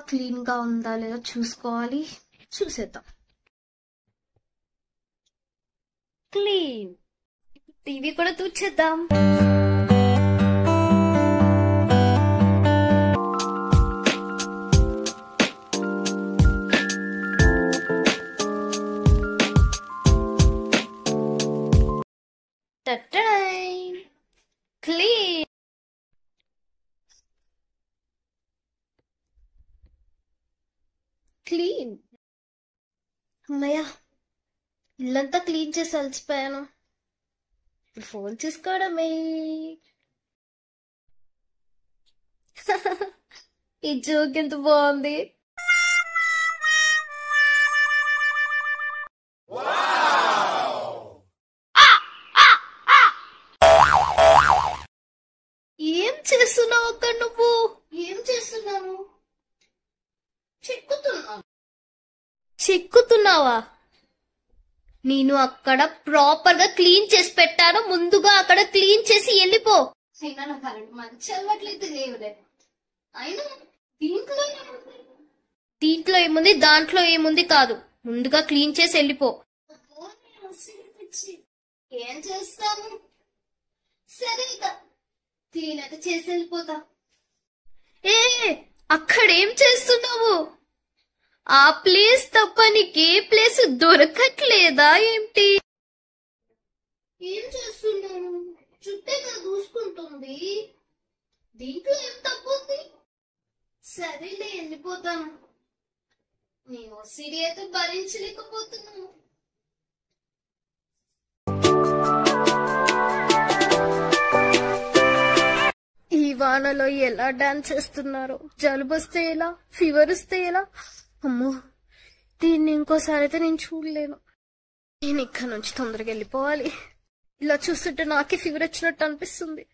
Clean గా ఉందా లేదా చూసుకోవాలి. చూసేద్దాం. క్లీన్. టీవీ కూడా తూచేద్దాం. క్లీన్. క్లీన్. అమ్మయ్య, ఇల్లంతా క్లీన్ చేసి అలసిపోయాను. ఇప్పుడు ఫోన్ చూసుకోవడమే. ఈ జోక్ ఎంత బాగుంది. ఏం చేస్తున్నావు అక్కడ? నువ్వు ఏం చేస్తున్నావు? చెక్కుతున్నావా? నేను అక్కడ ప్రాపర్ గా క్లీన్ చేసి పెట్టాను. ముందుగా అక్కడ క్లీన్ చేసి వెళ్ళిపో. అయినా నా కరెంట్ మంచి అలవాట్లయితే లేవులే. అయినా దీంట్లో ఏముంది దాంట్లో ఏముంది కాదు. ముందుగా క్లీన్ చేసి వెళ్ళిపో. ఏం చేస్తాము? సరే క్లీన్ అయితే చేసి వెళ్ళిపోతా. ఏ అక్కడేం చేస్తున్నావు? ఆ ప్లేస్ తప్ప నీకే ప్లేస్ దొరకట్లేదా ఏంటి? ఏం చేస్తున్నాను? చుట్టేగా దూసుకుంటుంది. దీంట్లో ఏం తప్పుంది? సరేలే వెళ్ళిపోతాను. నేను సిరి అయితే భరించలేకపోతున్నాను. ఈ వానలో ఎలా డాన్స్ చేస్తున్నారో. జలుబు వస్తే ఎలా, ఫీవర్ వస్తే ఎలా. అమ్మో, దీన్ని ఇంకోసారి అయితే నేను చూడలేను. నేను ఇక్కడ నుంచి తొందరగా వెళ్ళిపోవాలి. ఇలా చూస్తుంటే నాకే ఫీవర్ వచ్చినట్టు అనిపిస్తుంది.